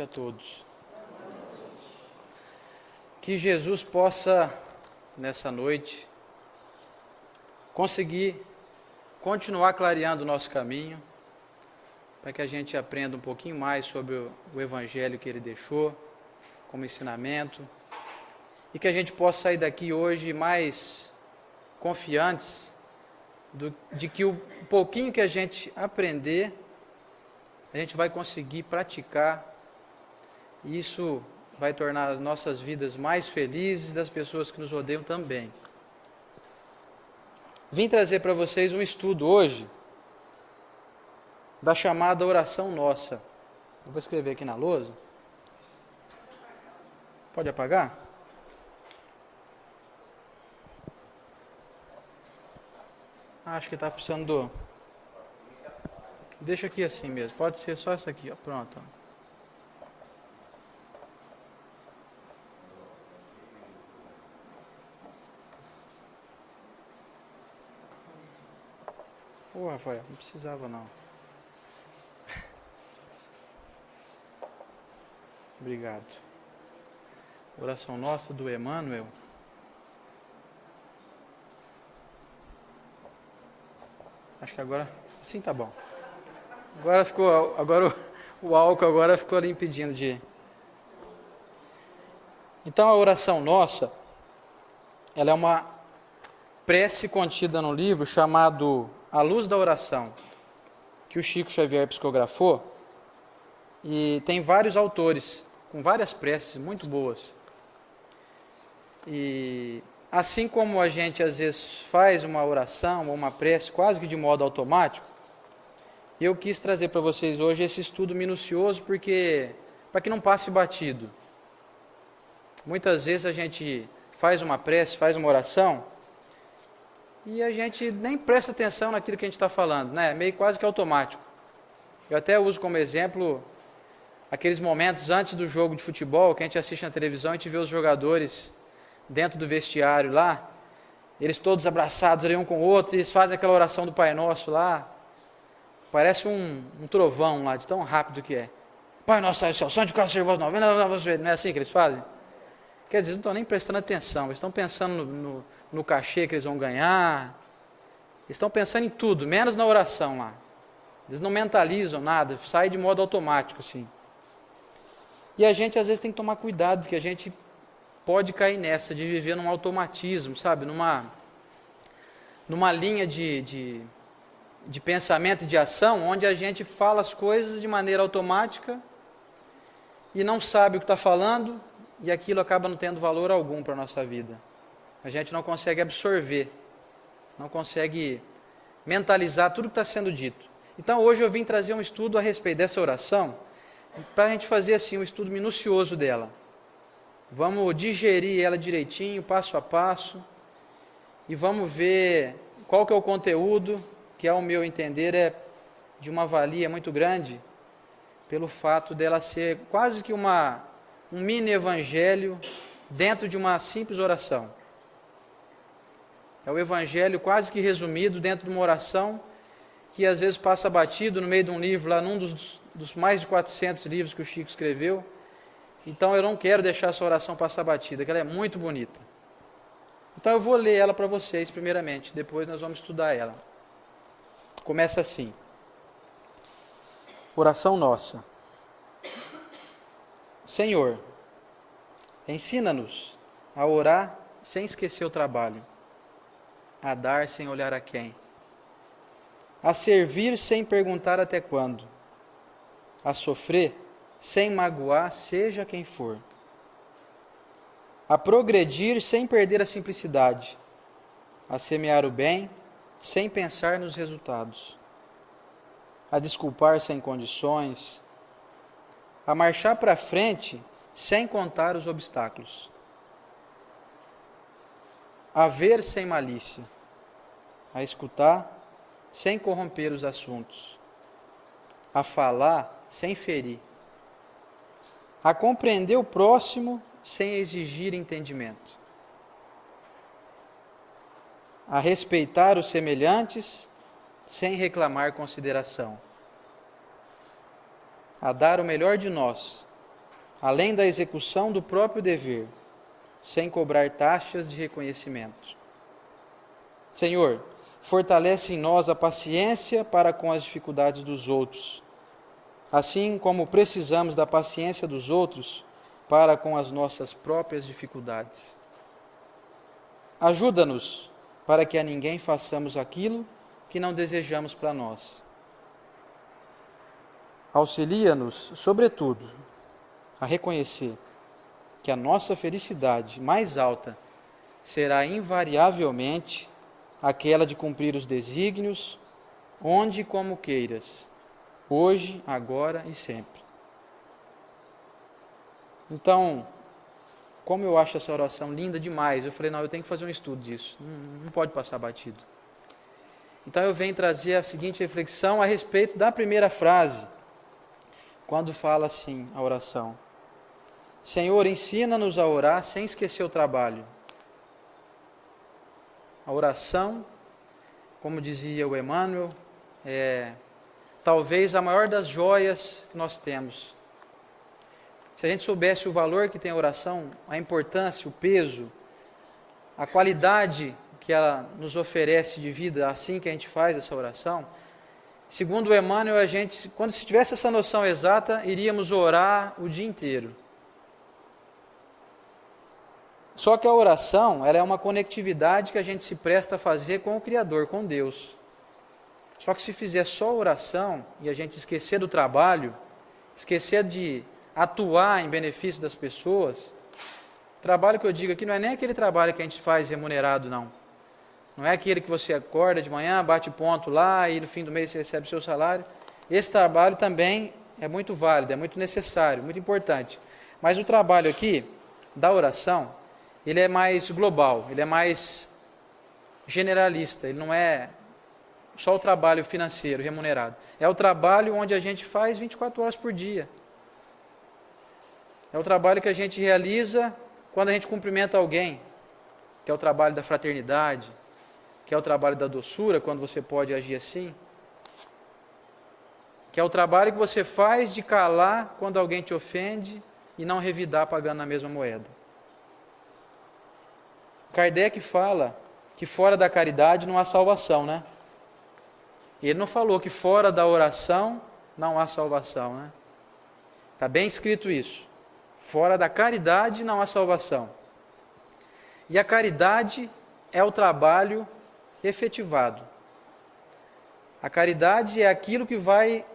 noite a todos. Que Jesus possa, nessa noite, conseguir continuar clareando o nosso caminho, para que a gente aprenda um pouquinho mais sobre o Evangelho que Ele deixou, como ensinamento, e que a gente possa sair daqui hoje mais confiantes de que o pouquinho que a gente aprender, a gente vai conseguir praticar, e isso vai tornar as nossas vidas mais felizes, das pessoas que nos rodeiam também. Vim trazer para vocês um estudo hoje da chamada oração nossa. Eu vou escrever aqui na lousa. Pode apagar? Acho que está precisando do... Deixa aqui assim mesmo. Pode ser só essa aqui, ó. Pronto. Ô, Rafael, não precisava não. Obrigado. Oração nossa do Emmanuel. Acho que agora, assim tá bom. Agora o álcool agora ficou ali impedindo de... Então a oração nossa, ela é uma prece contida no livro chamado A Luz da Oração, que o Chico Xavier psicografou, e tem vários autores, com várias preces muito boas. E assim como a gente às vezes faz uma oração ou uma prece quase que de modo automático, eu quis trazer para vocês hoje esse estudo minucioso, porque para que não passe batido. Muitas vezes a gente faz uma prece, faz uma oração, e a gente nem presta atenção naquilo que a gente está falando, né? Meio quase que automático. Eu até uso como exemplo aqueles momentos antes do jogo de futebol, que a gente assiste na televisão, a gente vê os jogadores dentro do vestiário lá, eles todos abraçados ali um com o outro, e eles fazem aquela oração do Pai Nosso lá. Parece um trovão lá, de tão rápido que é. Pai Nosso, sai do céu, santo de casa, servoso não é assim que eles fazem? Quer dizer, eles não estão nem prestando atenção, eles estão pensando no cachê que eles vão ganhar, eles estão pensando em tudo, menos na oração lá. Eles não mentalizam nada, sai de modo automático, assim. E a gente às vezes tem que tomar cuidado, que a gente pode cair nessa, de viver num automatismo, sabe? Numa linha de pensamento e de ação, onde a gente fala as coisas de maneira automática e não sabe o que está falando, e aquilo acaba não tendo valor algum para a nossa vida. A gente não consegue absorver, não consegue mentalizar tudo que está sendo dito. Então hoje eu vim trazer um estudo a respeito dessa oração, para a gente fazer assim um estudo minucioso dela. Vamos digerir ela direitinho, passo a passo, e vamos ver qual que é o conteúdo, que ao meu entender é de uma valia muito grande, pelo fato dela ser quase que um mini evangelho dentro de uma simples oração. É o evangelho quase que resumido dentro de uma oração, que às vezes passa batido no meio de um livro, lá num dos mais de 400 livros que o Chico escreveu. Então eu não quero deixar essa oração passar batida, que ela é muito bonita. Então eu vou ler ela para vocês primeiramente, depois nós vamos estudar ela. Começa assim. Oração nossa. Senhor, ensina-nos a orar sem esquecer o trabalho, a dar sem olhar a quem, a servir sem perguntar até quando, a sofrer sem magoar seja quem for, a progredir sem perder a simplicidade, a semear o bem sem pensar nos resultados, a desculpar sem condições, a marchar para frente sem contar os obstáculos, a ver sem malícia, a escutar sem corromper os assuntos, a falar sem ferir, a compreender o próximo sem exigir entendimento, a respeitar os semelhantes sem reclamar consideração, a dar o melhor de nós além da execução do próprio dever, sem cobrar taxas de reconhecimento. Senhor, fortalece em nós a paciência para com as dificuldades dos outros, assim como precisamos da paciência dos outros para com as nossas próprias dificuldades. Ajuda-nos para que a ninguém façamos aquilo que não desejamos para nós. Auxilia-nos, sobretudo, a reconhecer que a nossa felicidade mais alta será invariavelmente aquela de cumprir os desígnios, onde e como queiras, hoje, agora e sempre. Então, como eu acho essa oração linda demais, eu falei, não, eu tenho que fazer um estudo disso, não pode passar batido. Então eu venho trazer a seguinte reflexão a respeito da primeira frase, quando fala assim a oração: Senhor, ensina-nos a orar sem esquecer o trabalho. A oração, como dizia o Emmanuel, é talvez a maior das joias que nós temos. Se a gente soubesse o valor que tem a oração, a importância, o peso, a qualidade que ela nos oferece de vida assim que a gente faz essa oração, segundo o Emmanuel, a gente, quando se tivesse essa noção exata, iríamos orar o dia inteiro. Só que a oração, ela é uma conectividade que a gente se presta a fazer com o Criador, com Deus. Só que se fizer só oração e a gente esquecer do trabalho, esquecer de atuar em benefício das pessoas, o trabalho que eu digo aqui não é nem aquele trabalho que a gente faz remunerado, não. Não é aquele que você acorda de manhã, bate ponto lá e no fim do mês você recebe o seu salário. Esse trabalho também é muito válido, é muito necessário, muito importante. Mas o trabalho aqui, da oração, ele é mais global, ele é mais generalista, ele não é só o trabalho financeiro, remunerado. É o trabalho onde a gente faz 24 horas por dia. É o trabalho que a gente realiza quando a gente cumprimenta alguém, que é o trabalho da fraternidade, que é o trabalho da doçura, quando você pode agir assim, que é o trabalho que você faz de calar quando alguém te ofende e não revidar pagando na mesma moeda. Kardec fala que fora da caridade não há salvação, né? Ele não falou que fora da oração não há salvação, né? Está bem escrito isso. Fora da caridade não há salvação. E a caridade é o trabalho efetivado. A caridade é aquilo que vai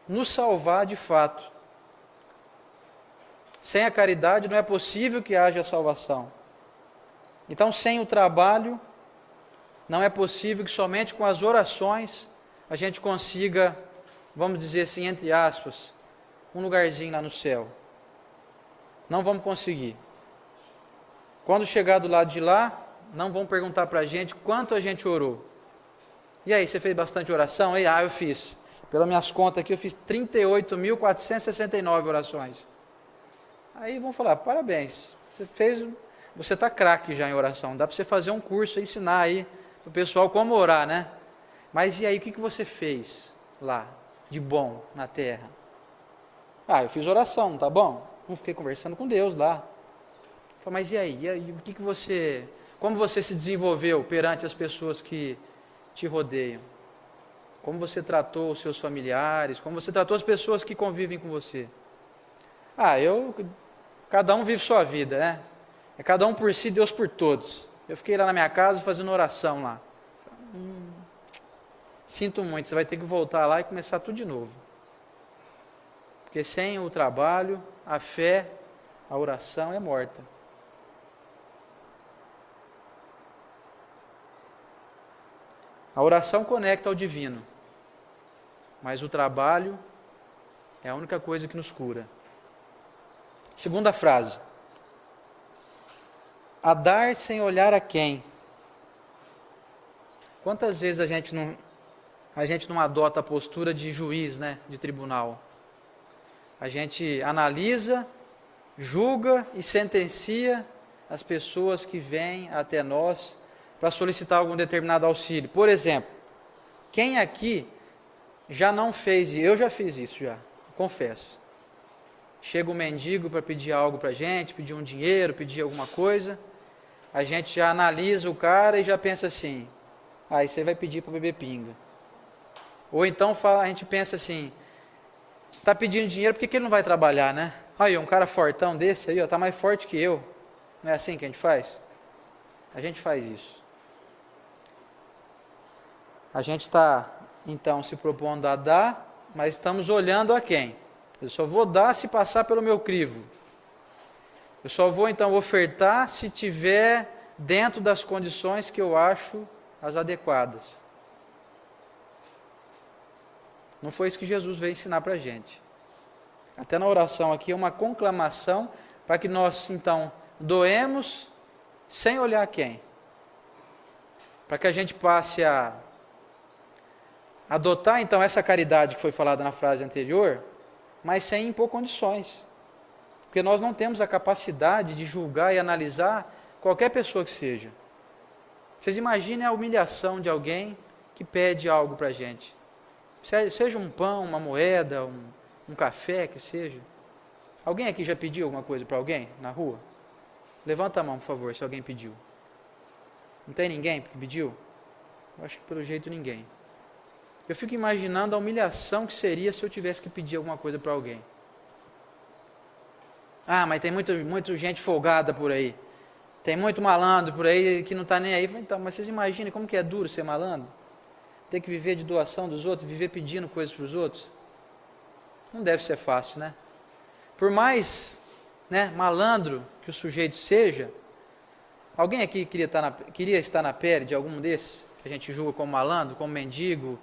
nos salvar de fato. Sem a caridade não é possível que haja salvação. Então, sem o trabalho, não é possível que somente com as orações a gente consiga, vamos dizer assim, entre aspas, um lugarzinho lá no céu. Não vamos conseguir. Quando chegar do lado de lá, não vão perguntar para a gente quanto a gente orou. E aí, você fez bastante oração? E, eu fiz. Pelas minhas contas aqui, eu fiz 38.469 orações. Aí vão falar, parabéns, você está craque já em oração, dá para você fazer um curso e ensinar aí para o pessoal como orar, né? Mas e aí, o que você fez lá, de bom, na terra? Eu fiz oração, tá bom? Não fiquei conversando com Deus lá. Mas e aí? Como você se desenvolveu perante as pessoas que te rodeiam? Como você tratou os seus familiares? Como você tratou as pessoas que convivem com você? Cada um vive sua vida, né? É cada um por si, Deus por todos. Eu fiquei lá na minha casa fazendo oração lá. Sinto muito, você vai ter que voltar lá e começar tudo de novo. Porque sem o trabalho, a fé, a oração é morta. A oração conecta ao divino, mas o trabalho é a única coisa que nos cura. Segunda frase. A dar sem olhar a quem. Quantas vezes a gente não adota a postura de juiz, né, de tribunal? A gente analisa, julga e sentencia as pessoas que vêm até nós para solicitar algum determinado auxílio. Por exemplo, quem aqui já não fez, eu já fiz isso já, confesso. chega um mendigo para pedir algo para a gente, pedir um dinheiro, pedir alguma coisa, a gente já analisa o cara e já pensa assim, aí você vai pedir para beber pinga. Ou então a gente pensa assim, está pedindo dinheiro, por que ele não vai trabalhar, né? Aí, um cara fortão desse aí, está mais forte que eu. Não é assim que a gente faz? A gente faz isso. A gente está, então, se propondo a dar, mas estamos olhando a quem? Eu só vou dar se passar pelo meu crivo. Eu só vou, então, ofertar se tiver dentro das condições que eu acho as adequadas. Não foi isso que Jesus veio ensinar para a gente. Até na oração aqui é uma conclamação para que nós, então, doemos sem olhar quem. Para que a gente passe a adotar, então, essa caridade que foi falada na frase anterior, mas sem impor condições. Porque nós não temos a capacidade de julgar e analisar qualquer pessoa que seja. Vocês imaginem a humilhação de alguém que pede algo para a gente. Seja um pão, uma moeda, um café, que seja. Alguém aqui já pediu alguma coisa para alguém na rua? Levanta a mão, por favor, se alguém pediu. Não tem ninguém que pediu? Eu acho que pelo jeito ninguém. Eu fico imaginando a humilhação que seria se eu tivesse que pedir alguma coisa para alguém. Ah, mas tem muita gente folgada por aí. Tem muito malandro por aí que não está nem aí. Então, mas vocês imaginem como que é duro ser malandro? Ter que viver de doação dos outros, viver pedindo coisas para os outros? Não deve ser fácil, né? Por mais malandro que o sujeito seja, alguém aqui queria estar na pele de algum desses, que a gente julga como malandro, como mendigo,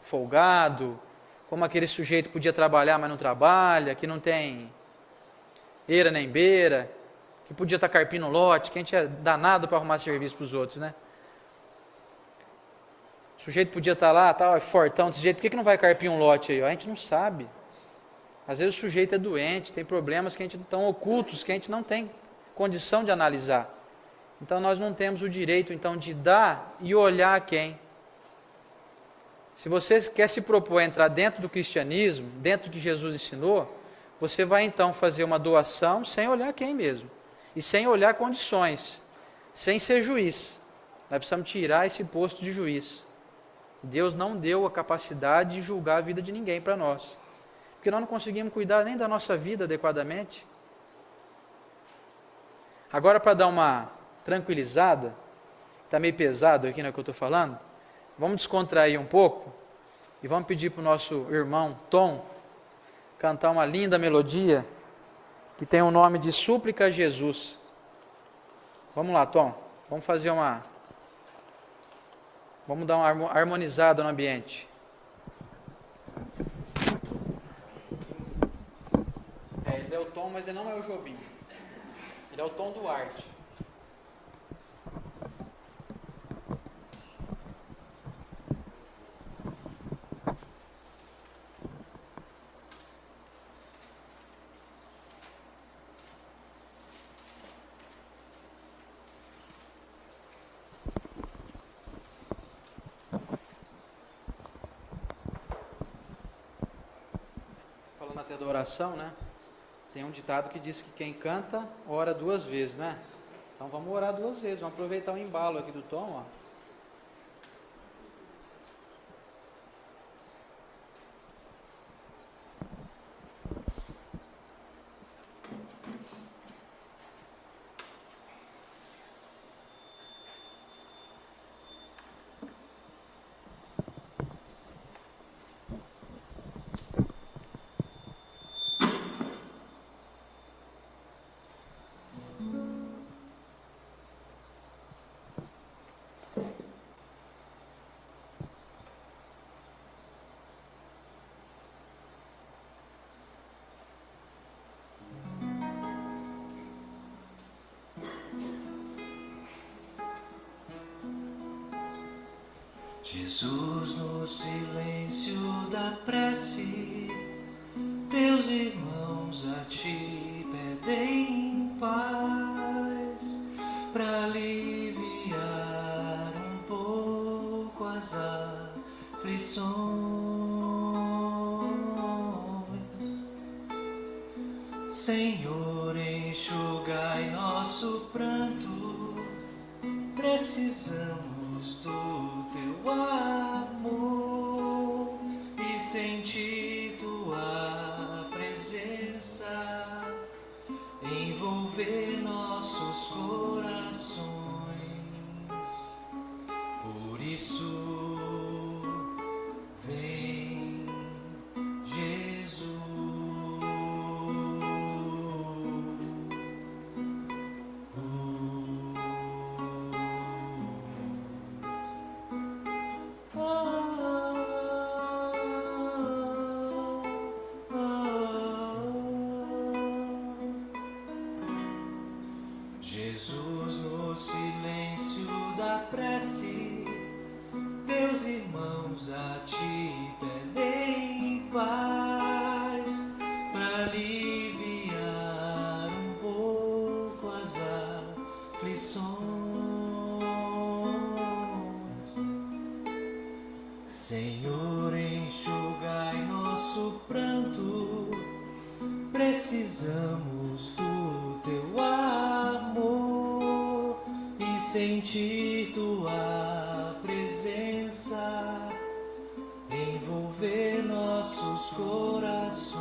folgado, como aquele sujeito que podia trabalhar, mas não trabalha, que não tem eira nem beira, que podia estar carpindo lote, que a gente é danado para arrumar serviço para os outros, né? O sujeito podia estar lá, tal, fortão desse jeito, por que não vai carpir um lote aí? A gente não sabe. Às vezes o sujeito é doente, tem problemas que a gente estão ocultos, que a gente não tem condição de analisar. Então nós não temos o direito então de dar e olhar a quem. Se você quer se propor a entrar dentro do cristianismo, dentro do que Jesus ensinou, você vai então fazer uma doação sem olhar quem mesmo. E sem olhar condições, sem ser juiz. Nós precisamos tirar esse posto de juiz. Deus não deu a capacidade de julgar a vida de ninguém para nós. Porque nós não conseguimos cuidar nem da nossa vida adequadamente. Agora, para dar uma tranquilizada, está meio pesado aqui no que eu estou falando, vamos descontrair um pouco e vamos pedir para o nosso irmão Tom cantar uma linda melodia que tem o nome de Súplica a Jesus. Vamos lá, Tom. Vamos dar uma harmonizada no ambiente. Ele é o Tom, mas ele não é o Jobim. Ele é o Tom Duarte. Falando até da oração, né? Tem um ditado que diz que quem canta, ora 2 vezes, né? Então vamos orar 2 vezes, vamos aproveitar o embalo aqui do Tom, ó. Jesus, no silêncio da prece, teus irmãos a ti pedem paz, para aliviar um pouco as aflições. Senhor, enxugai nosso pranto, precisamos do teu amor e sentir tua presença, envolver nossos corações. Por isso, vem, Jesus. Jesus, no silêncio da prece, teus irmãos a ti pedem paz, para aliviar um pouco as aflições. Senhor, enxugai nosso pranto, precisamos do teu amor e sentir tua presença, envolver nossos corações.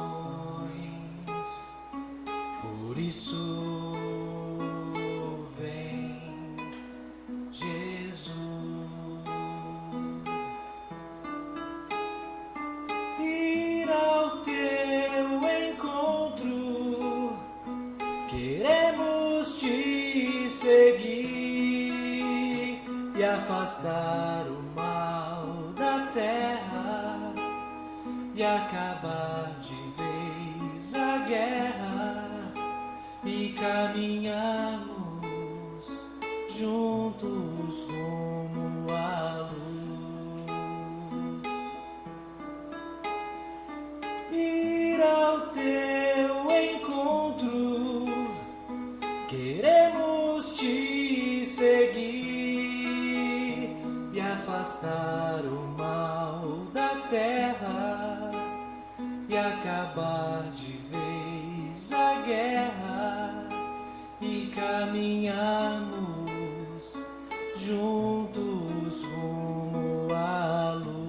Por isso, vem, Jesus. Ir ao teu encontro, queremos te seguir e afastar o mal da terra e acabar de vez a guerra e caminharmos juntos rumo à luz. Ir ao teu encontro, queremos te seguir e afastar o mal da terra e acabar de vez a guerra e caminharmos juntos rumo à luz.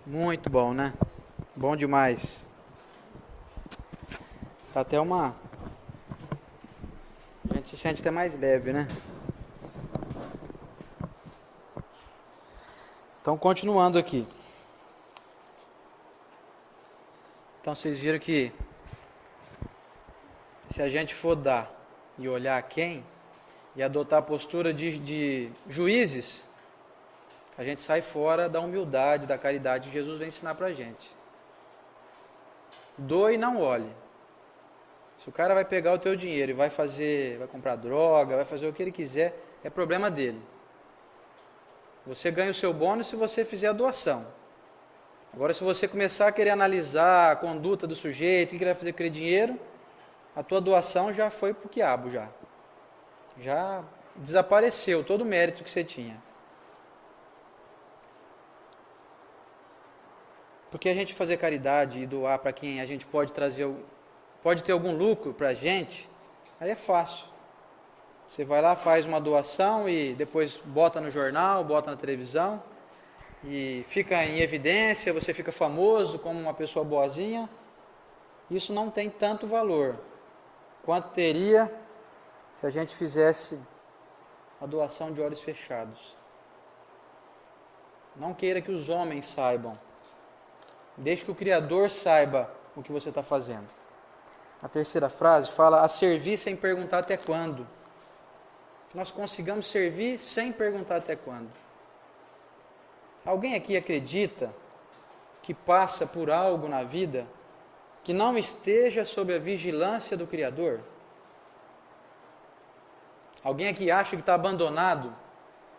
Muito bom, né? Bom demais. Tá até uma... A gente se sente até mais leve, né? Então, continuando aqui. Então, vocês viram que se a gente for dar e olhar a quem e adotar a postura de juízes, a gente sai fora da humildade, da caridade que Jesus vem ensinar pra gente. Doe e não olhe. Se o cara vai pegar o teu dinheiro e vai comprar droga, vai fazer o que ele quiser, é problema dele. Você ganha o seu bônus se você fizer a doação. Agora, se você começar a querer analisar a conduta do sujeito, o que ele vai fazer com aquele dinheiro, a tua doação já foi pro quiabo, já. Já desapareceu todo o mérito que você tinha. Porque a gente fazer caridade e doar para quem a gente pode ter algum lucro para a gente, aí é fácil. Você vai lá, faz uma doação e depois bota no jornal, bota na televisão e fica em evidência, você fica famoso como uma pessoa boazinha. Isso não tem tanto valor quanto teria se a gente fizesse a doação de olhos fechados. Não queira que os homens saibam. Deixe que o Criador saiba o que você está fazendo. A terceira frase fala: a servir sem perguntar até quando. Que nós consigamos servir sem perguntar até quando. Alguém aqui acredita que passa por algo na vida que não esteja sob a vigilância do Criador? Alguém aqui acha que está abandonado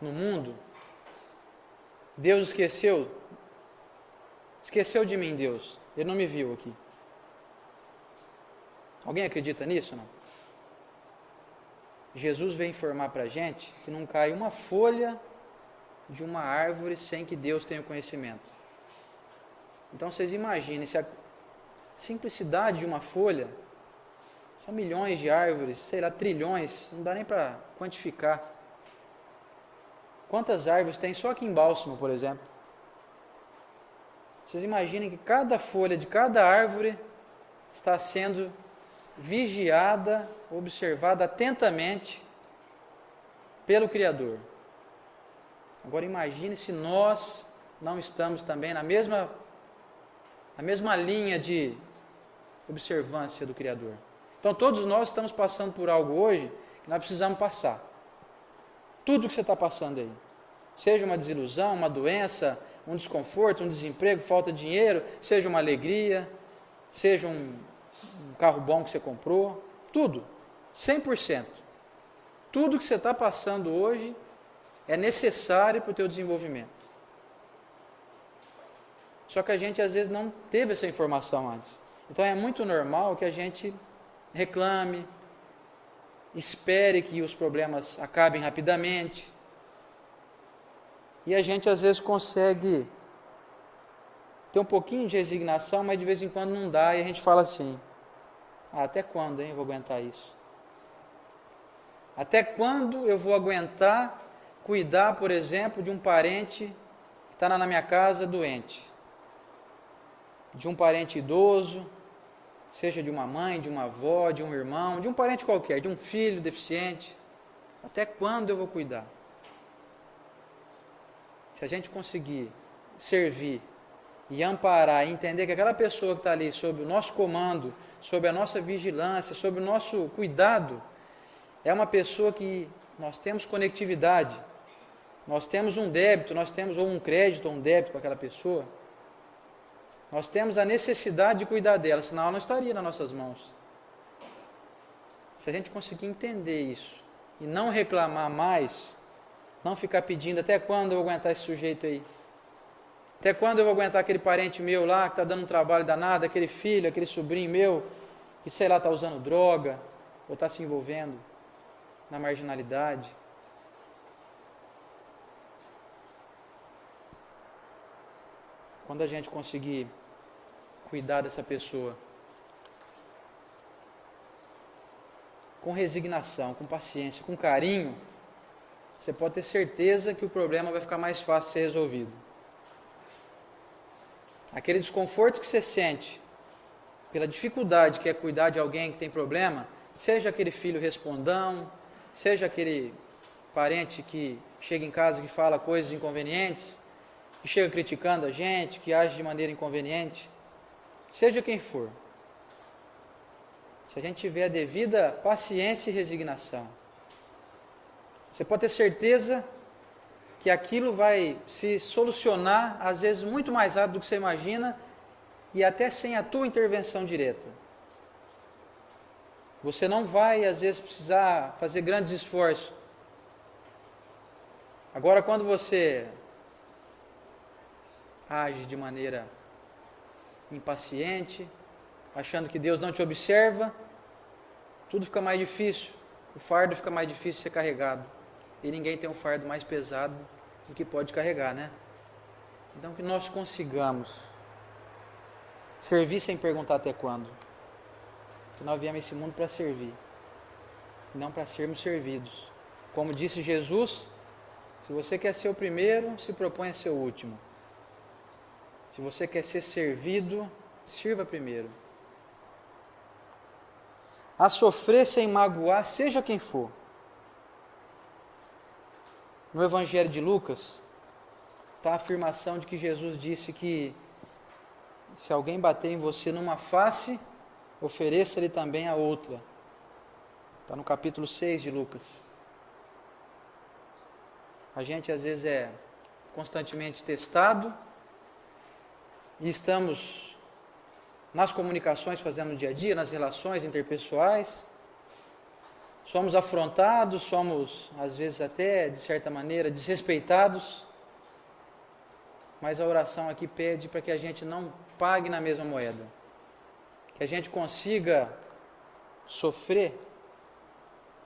no mundo? Deus esqueceu Esqueceu de mim, Deus. Ele não me viu aqui. Alguém acredita nisso, não? Jesus veio informar para a gente que não cai uma folha de uma árvore sem que Deus tenha o conhecimento. Então vocês imaginem, se a simplicidade de uma folha, são milhões de árvores, sei lá, trilhões, não dá nem para quantificar. Quantas árvores tem só aqui em Bálsamo, por exemplo? Vocês imaginem que cada folha de cada árvore está sendo vigiada, observada atentamente pelo Criador. Agora imagine se nós não estamos também na mesma linha de observância do Criador. Então todos nós estamos passando por algo hoje que nós precisamos passar. Tudo que você está passando aí, seja uma desilusão, uma doença, um desconforto, um desemprego, falta de dinheiro, seja uma alegria, seja um carro bom que você comprou, tudo, 100%. Tudo que você está passando hoje é necessário para o teu desenvolvimento. Só que a gente às vezes não teve essa informação antes. Então é muito normal que a gente reclame, espere que os problemas acabem rapidamente. E a gente às vezes consegue ter um pouquinho de resignação, mas de vez em quando não dá, e a gente fala assim: até quando, hein, eu vou aguentar isso? Até quando eu vou aguentar cuidar, por exemplo, de um parente que está na minha casa doente? De um parente idoso, seja de uma mãe, de uma avó, de um irmão, de um parente qualquer, de um filho deficiente. Até quando eu vou cuidar? Se a gente conseguir servir e amparar e entender que aquela pessoa que está ali sob o nosso comando, sob a nossa vigilância, sob o nosso cuidado, é uma pessoa que nós temos conectividade, nós temos um débito, nós temos ou um crédito ou um débito com aquela pessoa, nós temos a necessidade de cuidar dela, senão ela não estaria nas nossas mãos. Se a gente conseguir entender isso e não reclamar mais, não ficar pedindo até quando eu vou aguentar esse sujeito aí, até quando eu vou aguentar aquele parente meu lá que está dando um trabalho danado, aquele filho, aquele sobrinho meu que sei lá está usando droga ou está se envolvendo na marginalidade. Quando a gente conseguir cuidar dessa pessoa com resignação, com paciência, com carinho, você pode ter certeza que o problema vai ficar mais fácil de ser resolvido. Aquele desconforto que você sente pela dificuldade que é cuidar de alguém que tem problema, seja aquele filho respondão, seja aquele parente que chega em casa e fala coisas inconvenientes, que chega criticando a gente, que age de maneira inconveniente, seja quem for. Se a gente tiver a devida paciência e resignação, você pode ter certeza que aquilo vai se solucionar, às vezes, muito mais rápido do que você imagina, e até sem a tua intervenção direta. Você não vai, às vezes, precisar fazer grandes esforços. Agora, quando você age de maneira impaciente, achando que Deus não te observa, tudo fica mais difícil, o fardo fica mais difícil de ser carregado. E ninguém tem um fardo mais pesado do que pode carregar, né? Então que nós consigamos servir sem perguntar até quando. Que nós viemos a esse mundo para servir, não para sermos servidos. Como disse Jesus, se você quer ser o primeiro, se propõe a ser o último. Se você quer ser servido, sirva primeiro. A sofrer sem magoar, seja quem for. No Evangelho de Lucas, está a afirmação de que Jesus disse que se alguém bater em você numa face, ofereça-lhe também a outra. Está no capítulo 6 de Lucas. A gente às vezes é constantemente testado e estamos nas comunicações fazendo no dia a dia, nas relações interpessoais. Somos afrontados, somos, às vezes até, de certa maneira, desrespeitados. mas a oração aqui pede para que a gente não pague na mesma moeda. Que a gente consiga sofrer,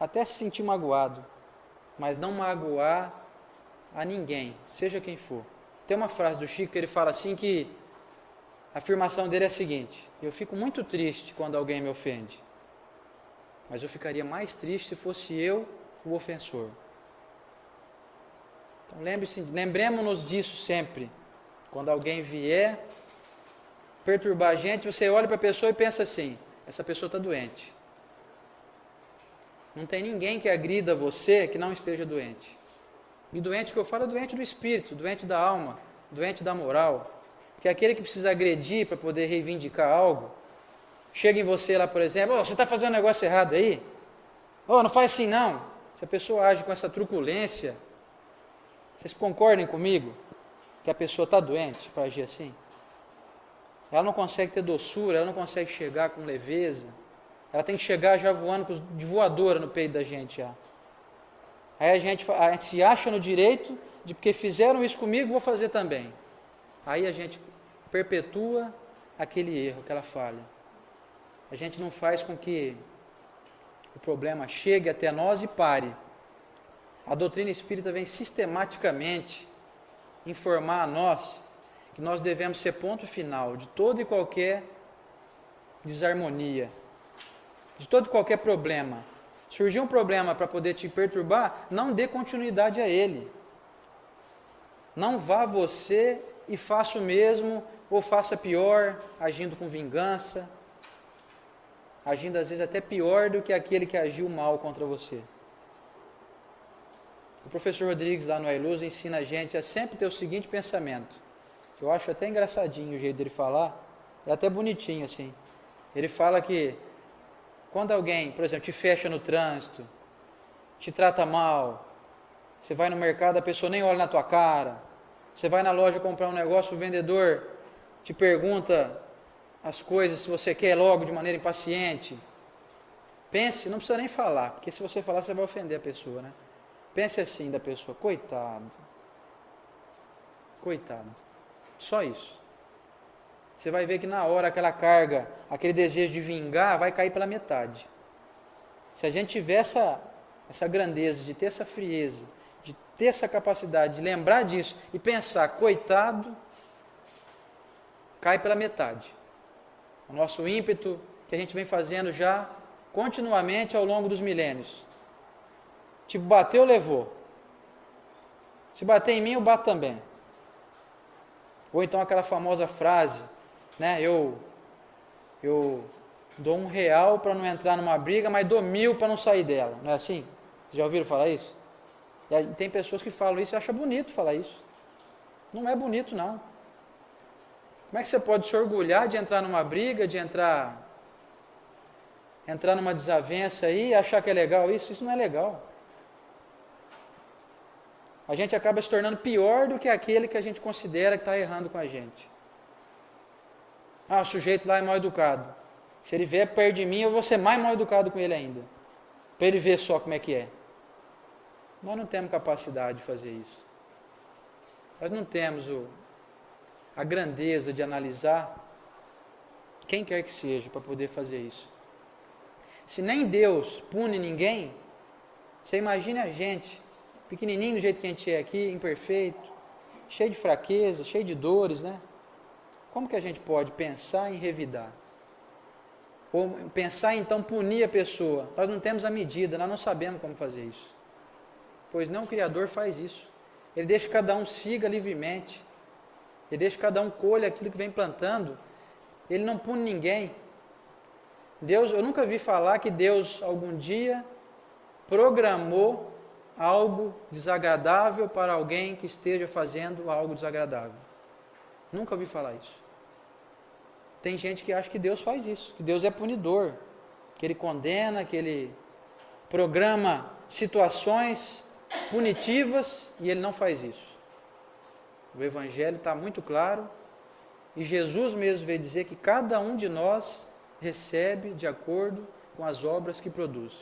até se sentir magoado, mas não magoar a ninguém, seja quem for. Tem uma frase do Chico que ele fala assim que a afirmação dele é a seguinte: eu fico muito triste quando alguém me ofende, mas eu ficaria mais triste se fosse eu o ofensor. Então lembremos-nos disso sempre. Quando alguém vier perturbar a gente, você olha para a pessoa e pensa assim: essa pessoa está doente. Não tem ninguém que agrida você que não esteja doente. E doente que eu falo é doente do espírito, doente da alma, doente da moral. Que é aquele que precisa agredir para poder reivindicar algo. Chega em você lá, por exemplo: você está fazendo um negócio errado aí? Não faz assim não. Se a pessoa age com essa truculência, vocês concordem comigo que a pessoa está doente para agir assim? Ela não consegue ter doçura, ela não consegue chegar com leveza. Ela tem que chegar já voando de voadora no peito da gente já. Aí a gente se acha no direito de porque fizeram isso comigo, vou fazer também. Aí a gente perpetua aquele erro, aquela falha. A gente não faz com que o problema chegue até nós e pare. A doutrina espírita vem sistematicamente informar a nós que nós devemos ser ponto final de todo e qualquer desarmonia, de todo e qualquer problema. Surgiu um problema para poder te perturbar, não dê continuidade a ele. Não vá você e faça o mesmo, ou faça pior, agindo com vingança, agindo às vezes até pior do que aquele que agiu mal contra você. O professor Rodrigues lá no Ailuz ensina a gente a sempre ter o seguinte pensamento, que eu acho até engraçadinho o jeito dele falar, é até bonitinho assim. Ele fala que quando alguém, por exemplo, te fecha no trânsito, te trata mal, você vai no mercado, a pessoa nem olha na tua cara, você vai na loja comprar um negócio, o vendedor te pergunta as coisas, se você quer logo, de maneira impaciente. Pense, não precisa nem falar, porque se você falar, você vai ofender a pessoa, né? Pense assim da pessoa: coitado, coitado, só isso. Você vai ver que na hora aquela carga, aquele desejo de vingar vai cair pela metade. Se a gente tiver essa grandeza, de ter essa frieza, de ter essa capacidade de lembrar disso e pensar, coitado, cai pela metade. O nosso ímpeto que a gente vem fazendo já continuamente ao longo dos milênios. Tipo, bateu, levou. Se bater em mim, eu bato também. Ou então aquela famosa frase, né? Eu dou R$1 para não entrar numa briga, mas dou 1.000 para não sair dela. Não é assim? Vocês já ouviram falar isso? E aí, tem pessoas que falam isso e acham bonito falar isso. Não é bonito, não. Como é que você pode se orgulhar de entrar numa briga, de entrar numa desavença aí e achar que é legal isso? Isso não é legal. A gente acaba se tornando pior do que aquele que a gente considera que está errando com a gente. O sujeito lá é mal educado. Se ele vier perto de mim, eu vou ser mais mal educado com ele ainda. Para ele ver só como é que é. Nós não temos capacidade de fazer isso. Nós não temos a grandeza de analisar quem quer que seja para poder fazer isso. Se nem Deus pune ninguém, você imagine a gente, pequenininho do jeito que a gente é aqui, imperfeito, cheio de fraqueza, cheio de dores, né? Como que a gente pode pensar em revidar? Ou pensar em então punir a pessoa? Nós não temos a medida, nós não sabemos como fazer isso. Pois não, o Criador faz isso. Ele deixa que cada um siga livremente. Ele deixa que cada um colha aquilo que vem plantando. Ele não pune ninguém. Deus, eu nunca vi falar que Deus algum dia programou algo desagradável para alguém que esteja fazendo algo desagradável. Nunca ouvi falar isso. Tem gente que acha que Deus faz isso, que Deus é punidor, que Ele condena, que Ele programa situações punitivas e Ele não faz isso. O Evangelho está muito claro e Jesus mesmo veio dizer que cada um de nós recebe de acordo com as obras que produz.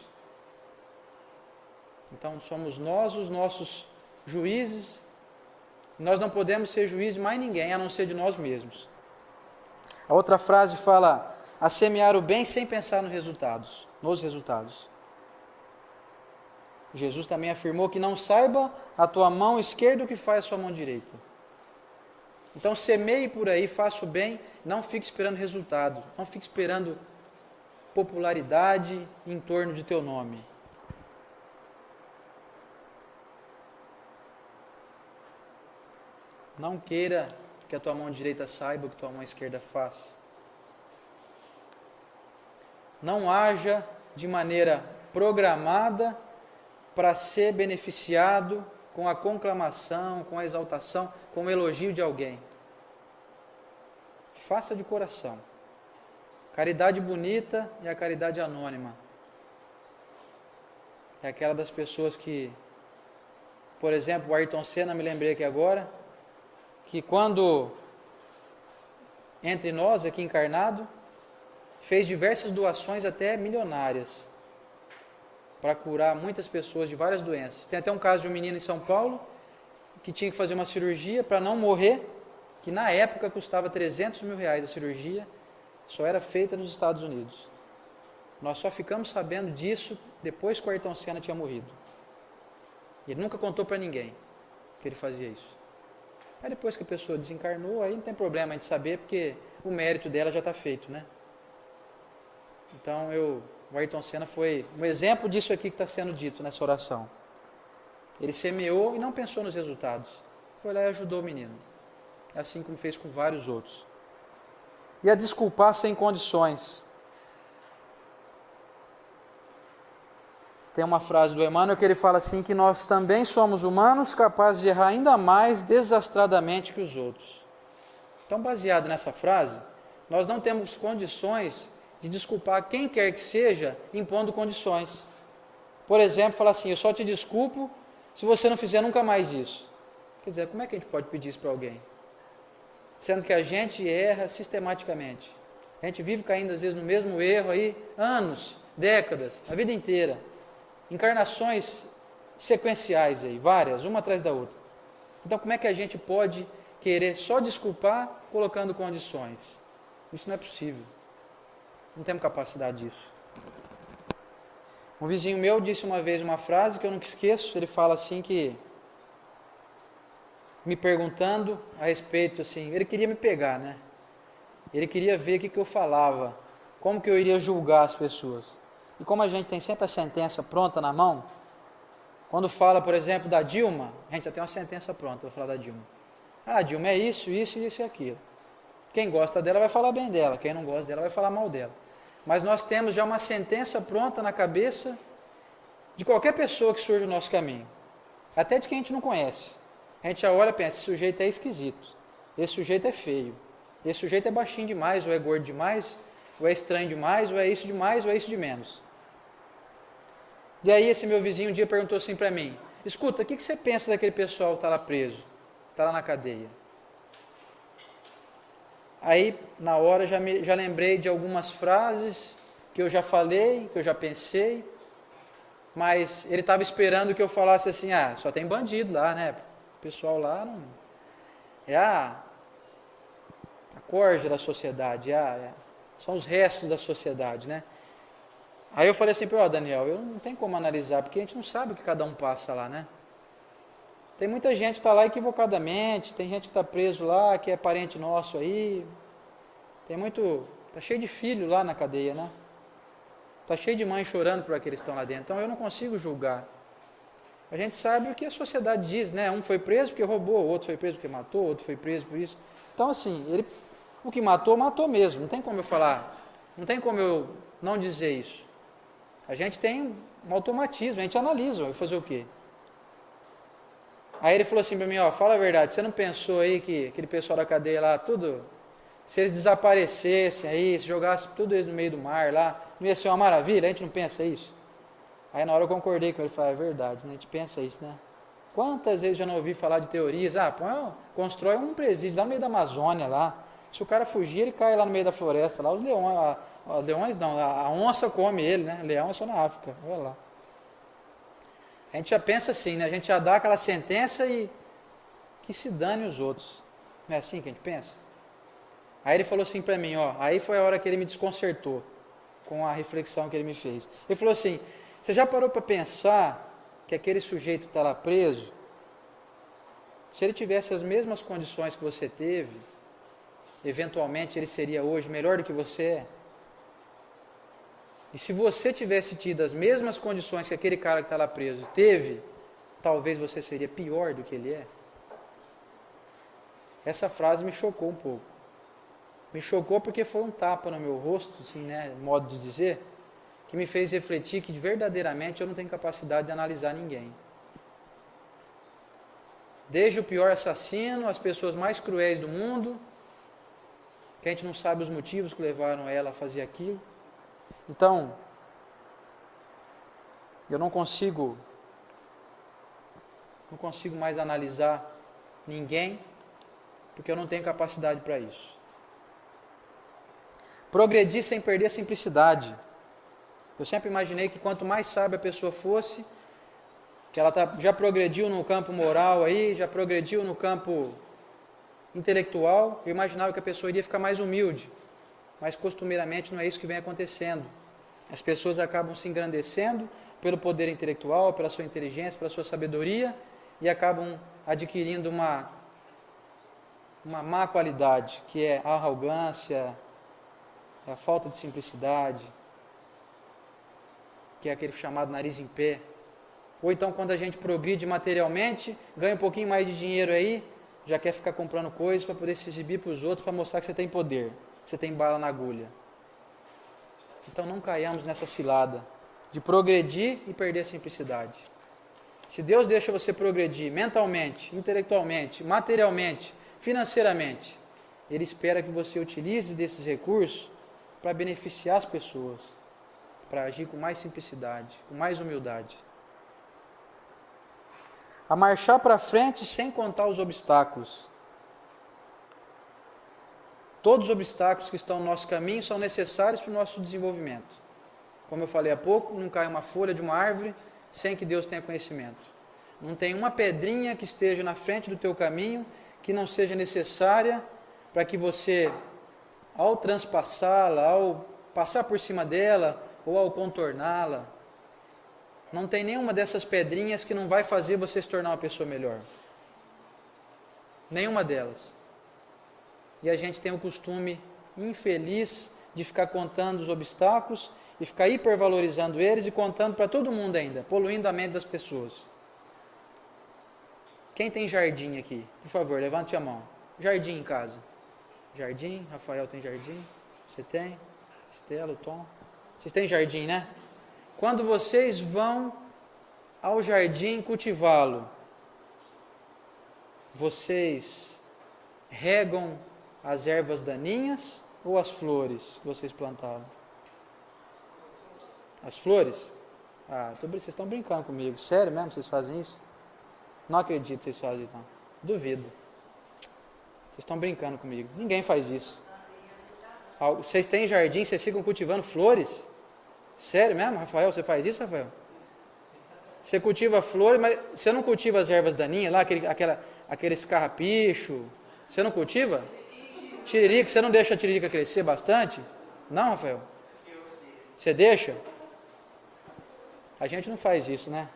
Então somos nós os nossos juízes Nós não podemos ser juiz de mais ninguém, a não ser de nós mesmos. A outra frase fala, a semear o bem sem pensar nos resultados. Jesus também afirmou que não saiba a tua mão esquerda o que faz a sua mão direita. Então semeie por aí, faça o bem, não fique esperando resultado, não fique esperando popularidade em torno de teu nome. Não queira que a tua mão direita saiba o que a tua mão esquerda faz. Não haja de maneira programada para ser beneficiado com a conclamação, com a exaltação, com o elogio de alguém. Faça de coração. Caridade bonita é a caridade anônima. É aquela das pessoas que, por exemplo, o Ayrton Senna, me lembrei aqui agora, que quando, entre nós aqui encarnado, fez diversas doações até milionárias, para curar muitas pessoas de várias doenças. Tem até um caso de um menino em São Paulo, que tinha que fazer uma cirurgia para não morrer, que na época custava 300 mil reais a cirurgia, só era feita nos Estados Unidos. Nós só ficamos sabendo disso depois que o Ayrton Senna tinha morrido. Ele nunca contou para ninguém que ele fazia isso. Aí depois que a pessoa desencarnou, aí não tem problema a gente saber, porque o mérito dela já está feito, né? Então o Ayrton Senna foi um exemplo disso aqui que está sendo dito nessa oração. Ele semeou e não pensou nos resultados. Foi lá e ajudou o menino. Assim como fez com vários outros. E a desculpar sem condições. Tem uma frase do Emmanuel que ele fala assim, que nós também somos humanos capazes de errar ainda mais desastradamente que os outros. Então, baseado nessa frase, nós não temos condições de desculpar quem quer que seja, impondo condições. Por exemplo, falar assim, eu só te desculpo se você não fizer nunca mais isso. Quer dizer, como é que a gente pode pedir isso para alguém? Sendo que a gente erra sistematicamente. A gente vive caindo às vezes no mesmo erro aí, anos, décadas, a vida inteira. Encarnações sequenciais aí, várias, uma atrás da outra. Então como é que a gente pode querer só desculpar colocando condições? Isso não é possível. Não temos capacidade disso. Um vizinho meu disse uma vez uma frase que eu nunca esqueço. Ele fala assim que, me perguntando a respeito, assim, ele queria me pegar, né? Ele queria ver o que eu falava, como que eu iria julgar as pessoas. E como a gente tem sempre a sentença pronta na mão, quando fala, por exemplo, da Dilma, a gente já tem uma sentença pronta, vou falar da Dilma. Ah, a Dilma é isso, isso, isso e aquilo. Quem gosta dela vai falar bem dela, quem não gosta dela vai falar mal dela. Mas nós temos já uma sentença pronta na cabeça de qualquer pessoa que surge no nosso caminho. Até de quem a gente não conhece. A gente já olha e pensa, esse sujeito é esquisito, esse sujeito é feio, esse sujeito é baixinho demais, ou é gordo demais, ou é estranho demais, ou é isso demais, ou é isso de menos. E aí esse meu vizinho um dia perguntou assim para mim, escuta, o que você pensa daquele pessoal que está lá preso, está lá na cadeia? Aí, na hora, já lembrei de algumas frases que eu já falei, que eu já pensei, mas ele estava esperando que eu falasse assim, só tem bandido lá, né? O pessoal lá não... é a corja da sociedade, são os restos da sociedade, né? Aí eu falei assim para ele, Daniel, eu não tenho como analisar, porque a gente não sabe o que cada um passa lá, né? Tem muita gente que está lá equivocadamente, tem gente que está preso lá, que é parente nosso aí, está cheio de filho lá na cadeia, né? Está cheio de mãe chorando por aqueles que estão lá dentro, então eu não consigo julgar. A gente sabe o que a sociedade diz, né? Um foi preso porque roubou, outro foi preso porque matou, outro foi preso por isso. Então assim, o que matou, matou mesmo, não tem como eu falar, não tem como eu não dizer isso. A gente tem um automatismo, a gente analisa, vai fazer o quê? Aí ele falou assim para mim, fala a verdade, você não pensou aí que aquele pessoal da cadeia lá, tudo, se eles desaparecessem aí, se jogassem tudo eles no meio do mar lá, não ia ser uma maravilha? A gente não pensa isso? Aí na hora eu concordei com ele, falei, é verdade, né? A gente pensa isso, né? Quantas vezes já não ouvi falar de teorias, constrói um presídio lá no meio da Amazônia lá, se o cara fugir, ele cai lá no meio da floresta, lá os leões não, a onça come ele, né? Leão é só na África, olha lá. A gente já pensa assim, né? A gente já dá aquela sentença e que se dane os outros. Não é assim que a gente pensa? Aí ele falou assim para mim, ó, aí foi a hora que ele me desconcertou com a reflexão que ele me fez. Ele falou assim, você já parou para pensar que aquele sujeito que está lá preso, se ele tivesse as mesmas condições que você teve, eventualmente ele seria hoje melhor do que você é? E se você tivesse tido as mesmas condições que aquele cara que está lá preso teve, talvez você seria pior do que ele é? Essa frase me chocou um pouco. Me chocou porque foi um tapa no meu rosto, assim, né, modo de dizer, que me fez refletir que verdadeiramente eu não tenho capacidade de analisar ninguém. Desde o pior assassino, as pessoas mais cruéis do mundo, que a gente não sabe os motivos que levaram ela a fazer aquilo. Então, eu não consigo mais analisar ninguém, porque eu não tenho capacidade para isso. Progredir sem perder a simplicidade. Eu sempre imaginei que quanto mais sábia a pessoa fosse, que ela já progrediu no campo moral aí, já progrediu no campo intelectual, eu imaginava que a pessoa iria ficar mais humilde. Mas costumeiramente não é isso que vem acontecendo. As pessoas acabam se engrandecendo pelo poder intelectual, pela sua inteligência, pela sua sabedoria, e acabam adquirindo uma má qualidade, que é a arrogância, a falta de simplicidade, que é aquele chamado nariz em pé. Ou então quando a gente progride materialmente, ganha um pouquinho mais de dinheiro aí, já quer ficar comprando coisas para poder se exibir para os outros, para mostrar que você tem poder, que você tem bala na agulha. Então não caiamos nessa cilada de progredir e perder a simplicidade. Se Deus deixa você progredir mentalmente, intelectualmente, materialmente, financeiramente, Ele espera que você utilize desses recursos para beneficiar as pessoas, para agir com mais simplicidade, com mais humildade. A marchar para frente sem contar os obstáculos. Todos os obstáculos que estão no nosso caminho são necessários para o nosso desenvolvimento. Como eu falei há pouco, não cai uma folha de uma árvore sem que Deus tenha conhecimento. Não tem uma pedrinha que esteja na frente do teu caminho que não seja necessária para que você, ao transpassá-la, ao passar por cima dela ou ao contorná-la, não tem nenhuma dessas pedrinhas que não vai fazer você se tornar uma pessoa melhor. Nenhuma delas. E a gente tem o costume infeliz de ficar contando os obstáculos e ficar hipervalorizando eles e contando para todo mundo ainda, poluindo a mente das pessoas. Quem tem jardim aqui? Por favor, levante a mão. Jardim em casa. Jardim? Rafael tem jardim? Você tem? Estela, o Tom? Vocês têm jardim, né? Quando vocês vão ao jardim cultivá-lo, vocês regam as ervas daninhas ou as flores que vocês plantaram? As flores? Vocês estão brincando comigo. Sério mesmo vocês fazem isso? Não acredito que vocês fazem, não. Duvido. Vocês estão brincando comigo. Ninguém faz isso. Vocês têm jardim, vocês ficam cultivando flores? Sério mesmo, Rafael? Você faz isso, Rafael? Você cultiva flores, mas você não cultiva as ervas daninhas lá, aqueles carrapicho? Você não cultiva? Tiririca, você não deixa a tiririca crescer bastante? Não, Rafael? Você deixa? A gente não faz isso, né?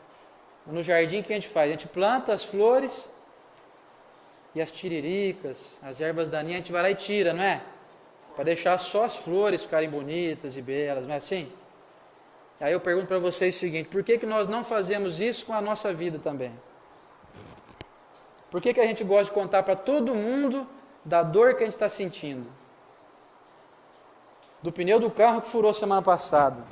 No jardim, o que a gente faz? A gente planta as flores e as tiriricas, as ervas daninhas, a gente vai lá e tira, não é? Para deixar só as flores ficarem bonitas e belas, não é assim? Aí eu pergunto para vocês o seguinte, por que nós não fazemos isso com a nossa vida também? Por que a gente gosta de contar para todo mundo da dor que a gente está sentindo? Do pneu do carro que furou semana passada.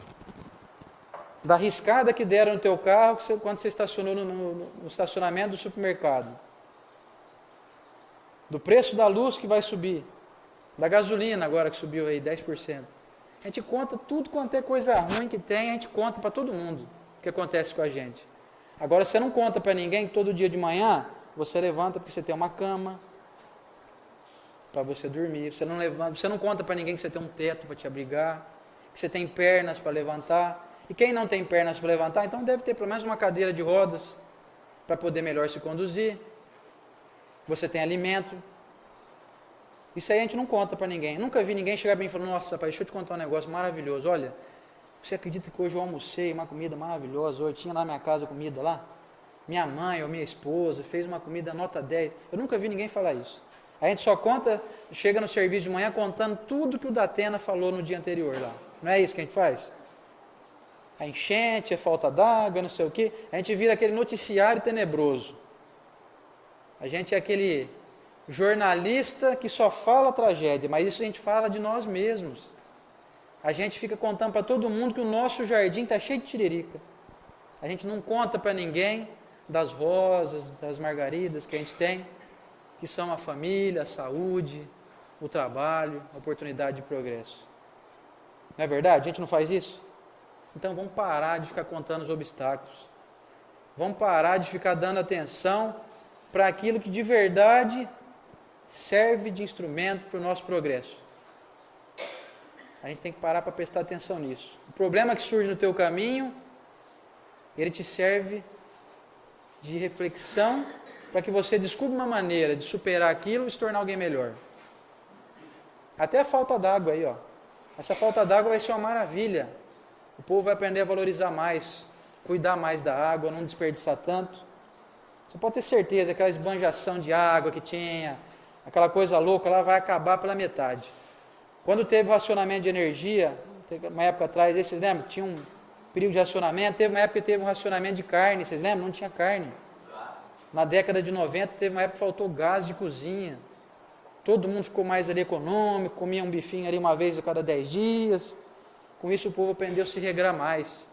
Da riscada que deram no teu carro quando você estacionou no estacionamento do supermercado. Do preço da luz que vai subir. Da gasolina agora que subiu aí 10%. A gente conta tudo quanto é coisa ruim que tem, a gente conta para todo mundo o que acontece com a gente. Agora você não conta para ninguém que todo dia de manhã você levanta porque você tem uma cama para você dormir. Você não conta para ninguém que você tem um teto para te abrigar, que você tem pernas para levantar. E quem não tem pernas para levantar, então deve ter pelo menos uma cadeira de rodas para poder melhor se conduzir. você tem alimento. Isso aí a gente não conta para ninguém. Eu nunca vi ninguém chegar bem e falar, nossa, pai, deixa eu te contar um negócio maravilhoso. Olha, você acredita que hoje eu almocei uma comida maravilhosa? Hoje tinha lá na minha casa comida lá? Minha mãe ou minha esposa fez uma comida nota 10. Eu nunca vi ninguém falar isso. A gente só conta, chega no serviço de manhã contando tudo que o Datena falou no dia anterior lá. Não é isso que a gente faz? A enchente, a falta d'água, não sei o quê. A gente vira aquele noticiário tenebroso. A gente é aquele jornalista que só fala tragédia, mas isso a gente fala de nós mesmos. A gente fica contando para todo mundo que o nosso jardim está cheio de tiririca. A gente não conta para ninguém das rosas, das margaridas que a gente tem, que são a família, a saúde, o trabalho, a oportunidade de progresso. Não é verdade? A gente não faz isso? Então vamos parar de ficar contando os obstáculos. Vamos parar de ficar dando atenção para aquilo que de verdade serve de instrumento para o nosso progresso. A gente tem que parar para prestar atenção nisso. O problema que surge no teu caminho, ele te serve de reflexão para que você descubra uma maneira de superar aquilo e se tornar alguém melhor. Até a falta d'água aí, ó. Essa falta d'água vai ser uma maravilha. O povo vai aprender a valorizar mais, cuidar mais da água, não desperdiçar tanto. Você pode ter certeza, aquela esbanjação de água que tinha, aquela coisa louca, ela vai acabar pela metade. Quando teve o racionamento de energia, uma época atrás, vocês lembram? Tinha um período de racionamento, teve uma época que teve um racionamento de carne, vocês lembram? Não tinha carne. Na década de 90, teve uma época que faltou gás de cozinha. Todo mundo ficou mais ali econômico, comia um bifinho ali uma vez a cada 10 dias. Com isso o povo aprendeu a se regrar mais.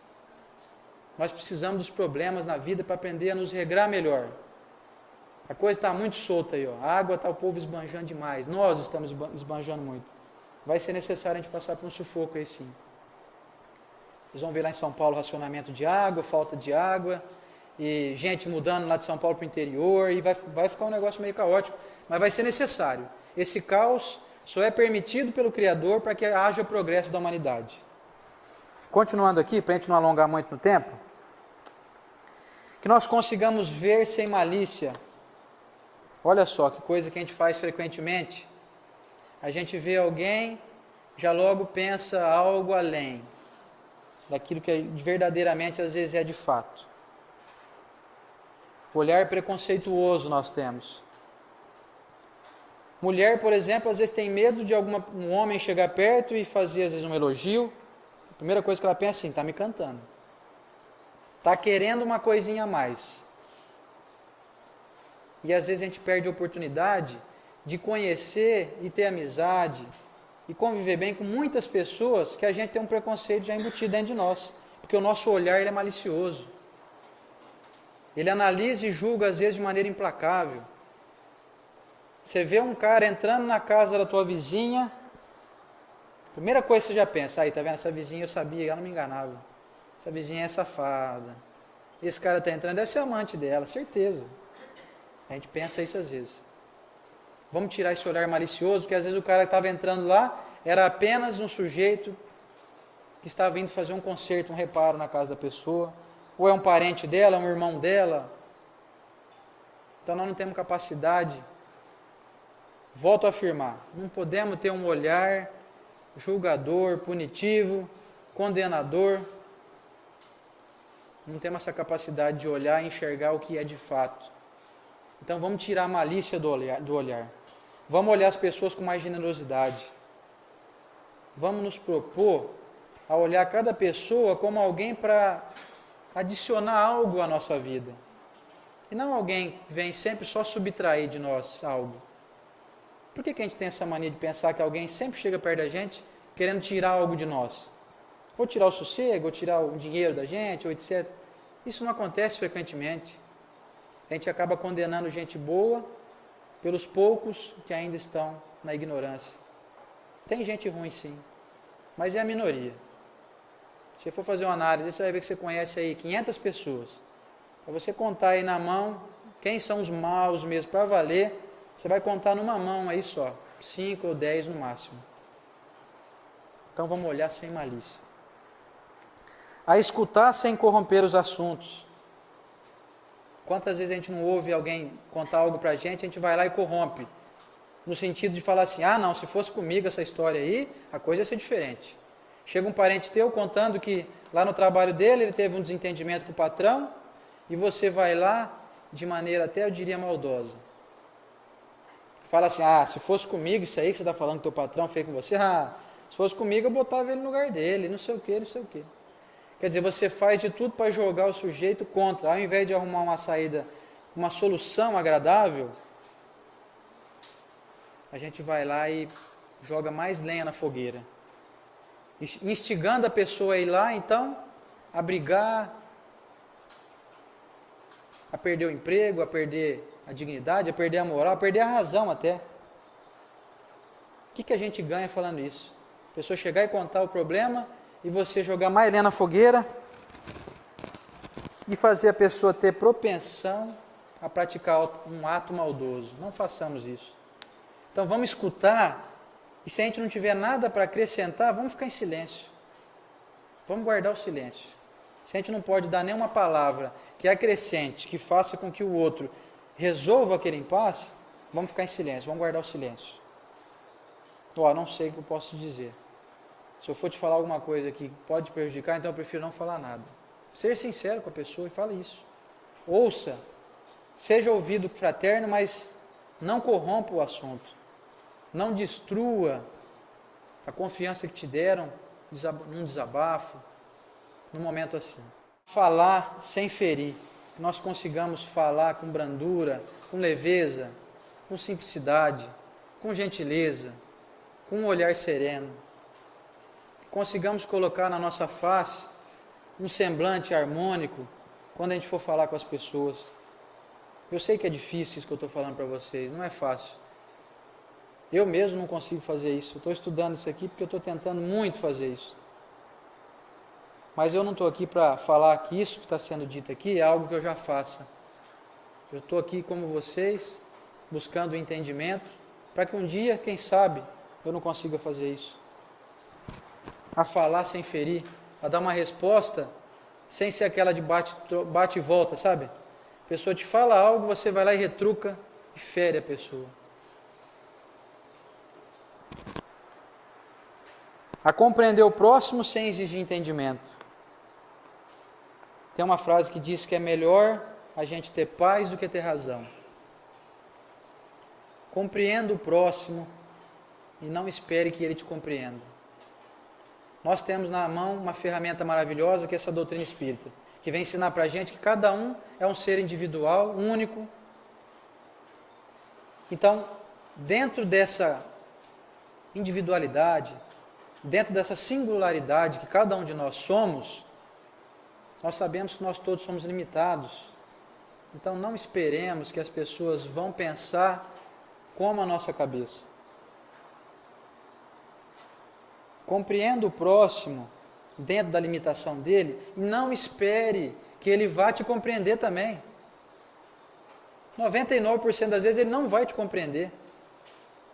Nós precisamos dos problemas na vida para aprender a nos regrar melhor. A coisa está muito solta aí, ó. A água está o povo esbanjando demais. Nós estamos esbanjando muito. Vai ser necessário a gente passar por um sufoco aí sim. Vocês vão ver lá em São Paulo racionamento de água, falta de água, e gente mudando lá de São Paulo para o interior, e vai ficar um negócio meio caótico, mas vai ser necessário. Esse caos só é permitido pelo Criador para que haja progresso da humanidade. Continuando aqui, para a gente não alongar muito no tempo, que nós consigamos ver sem malícia. Olha só que coisa que a gente faz frequentemente. A gente vê alguém, já logo pensa algo além daquilo que verdadeiramente às vezes é de fato. Olhar preconceituoso nós temos. Mulher, por exemplo, às vezes tem medo de um homem chegar perto e fazer às vezes um elogio. A primeira coisa que ela pensa é assim, está me cantando. Está querendo uma coisinha a mais. E às vezes a gente perde a oportunidade de conhecer e ter amizade e conviver bem com muitas pessoas que a gente tem um preconceito já embutido dentro de nós. Porque o nosso olhar ele é malicioso. Ele analisa e julga às vezes de maneira implacável. Você vê um cara entrando na casa da tua vizinha, a primeira coisa que você já pensa, aí, tá vendo, essa vizinha eu sabia, ela não me enganava. Essa vizinha é safada. Esse cara está entrando, deve ser amante dela, certeza. A gente pensa isso às vezes. Vamos tirar esse olhar malicioso, porque às vezes o cara que estava entrando lá era apenas um sujeito que estava vindo fazer um conserto, um reparo na casa da pessoa, ou é um parente dela, um irmão dela. Então nós não temos capacidade. Volto a afirmar, não podemos ter um olhar julgador, punitivo, condenador. Não temos essa capacidade de olhar e enxergar o que é de fato. Então vamos tirar a malícia do olhar. Vamos olhar as pessoas com mais generosidade. Vamos nos propor a olhar cada pessoa como alguém para adicionar algo à nossa vida. E não alguém que vem sempre só subtrair de nós algo. Por que a gente tem essa mania de pensar que alguém sempre chega perto da gente querendo tirar algo de nós? Ou tirar o sossego, ou tirar o dinheiro da gente, ou etc. Isso não acontece frequentemente. A gente acaba condenando gente boa pelos poucos que ainda estão na ignorância. Tem gente ruim sim, mas é a minoria. Se você for fazer uma análise, você vai ver que você conhece aí 500 pessoas. Para você contar aí na mão, quem são os maus mesmo, para valer, você vai contar numa mão aí só, 5 ou 10 no máximo. Então vamos olhar sem malícia. A escutar sem corromper os assuntos. Quantas vezes a gente não ouve alguém contar algo pra gente, a gente vai lá e corrompe. No sentido de falar assim, ah não, se fosse comigo essa história aí, a coisa ia ser diferente. Chega um parente teu contando que lá no trabalho dele, ele teve um desentendimento com o patrão, e você vai lá de maneira até, eu diria, maldosa. Fala assim, ah, se fosse comigo isso aí que você está falando que teu patrão fez com você, ah, se fosse comigo eu botava ele no lugar dele, não sei o que, não sei o que. Quer dizer, você faz de tudo para jogar o sujeito contra, ao invés de arrumar uma saída, uma solução agradável, a gente vai lá e joga mais lenha na fogueira. Instigando a pessoa a ir lá, então, a brigar, a perder o emprego, a perder a dignidade, a perder a moral, a perder a razão até. O que a gente ganha falando isso? A pessoa chegar e contar o problema e você jogar mais lenha na fogueira e fazer a pessoa ter propensão a praticar um ato maldoso. Não façamos isso. Então vamos escutar, e se a gente não tiver nada para acrescentar, vamos ficar em silêncio. Vamos guardar o silêncio. Se a gente não pode dar nenhuma palavra que acrescente, que faça com que o outro resolva aquele impasse, vamos ficar em silêncio, vamos guardar o silêncio. Não sei o que eu posso dizer. Se eu for te falar alguma coisa que pode te prejudicar, então eu prefiro não falar nada. Seja sincero com a pessoa e fale isso. Ouça, seja ouvido fraterno, mas não corrompa o assunto. Não destrua a confiança que te deram num desabafo, num momento assim. Falar sem ferir. Que nós consigamos falar com brandura, com leveza, com simplicidade, com gentileza, com um olhar sereno. Que consigamos colocar na nossa face um semblante harmônico quando a gente for falar com as pessoas. Eu sei que é difícil isso que eu estou falando para vocês, não é fácil. Eu mesmo não consigo fazer isso. Eu estou estudando isso aqui porque eu estou tentando muito fazer isso. Mas eu não estou aqui para falar que isso que está sendo dito aqui é algo que eu já faça. Eu estou aqui como vocês, buscando o entendimento, para que um dia, quem sabe, eu não consiga fazer isso. A falar sem ferir, a dar uma resposta sem ser aquela de bate e volta, sabe? A pessoa te fala algo, você vai lá e retruca e fere a pessoa. A compreender o próximo sem exigir entendimento. Tem uma frase que diz que é melhor a gente ter paz do que ter razão. Compreenda o próximo e não espere que ele te compreenda. Nós temos na mão uma ferramenta maravilhosa que é essa doutrina espírita, que vem ensinar para a gente que cada um é um ser individual, único. Então, dentro dessa individualidade, dentro dessa singularidade que cada um de nós somos, nós sabemos que nós todos somos limitados. Então não esperemos que as pessoas vão pensar como a nossa cabeça. Compreenda o próximo dentro da limitação dele e não espere que ele vá te compreender também. 99% das vezes ele não vai te compreender.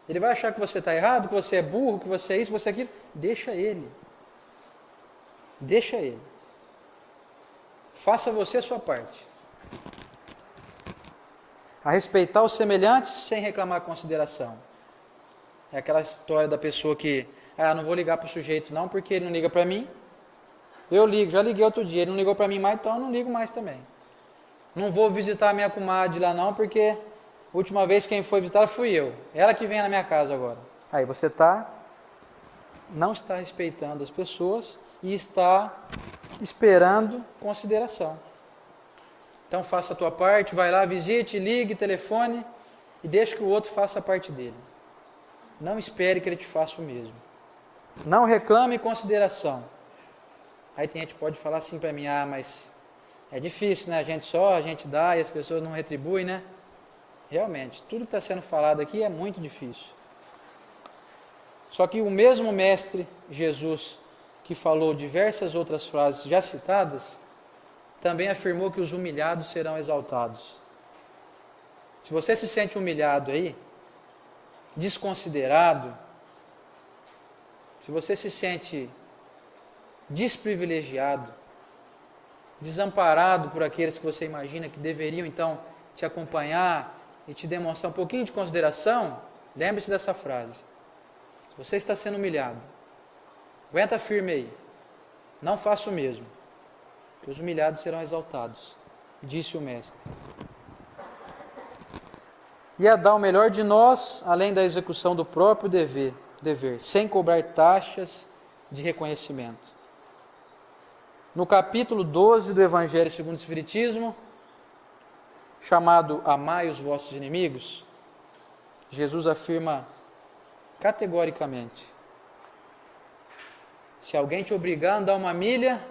Ele vai achar que você está errado, que você é burro, que você é isso, que você é aquilo. Deixa ele. Deixa ele. Faça você a sua parte. A respeitar os semelhantes sem reclamar consideração. É aquela história da pessoa que, não vou ligar para o sujeito não, porque ele não liga para mim. Eu ligo, já liguei outro dia, ele não ligou para mim mais, então eu não ligo mais também. Não vou visitar a minha comadre lá não, porque a última vez quem foi visitar fui eu. Ela que vem na minha casa agora. Aí você não está respeitando as pessoas e está esperando consideração. Então faça a tua parte, vai lá, visite, ligue, telefone e deixe que o outro faça a parte dele. Não espere que ele te faça o mesmo. Não reclame consideração. Aí tem gente que pode falar assim para mim, mas é difícil, né? A gente dá e as pessoas não retribuem, né? Realmente, tudo que está sendo falado aqui é muito difícil. Só que o mesmo mestre Jesus, que falou diversas outras frases já citadas, também afirmou que os humilhados serão exaltados. Se você se sente humilhado aí, desconsiderado, se você se sente desprivilegiado, desamparado por aqueles que você imagina que deveriam então te acompanhar e te demonstrar um pouquinho de consideração, lembre-se dessa frase. Se você está sendo humilhado, aguenta firme aí, não faça o mesmo, que os humilhados serão exaltados, disse o Mestre. E a dar o melhor de nós, além da execução do próprio dever, sem cobrar taxas de reconhecimento. No capítulo 12 do Evangelho segundo o Espiritismo, chamado Amai os vossos inimigos, Jesus afirma categoricamente: se alguém te obrigar a andar 1 milha,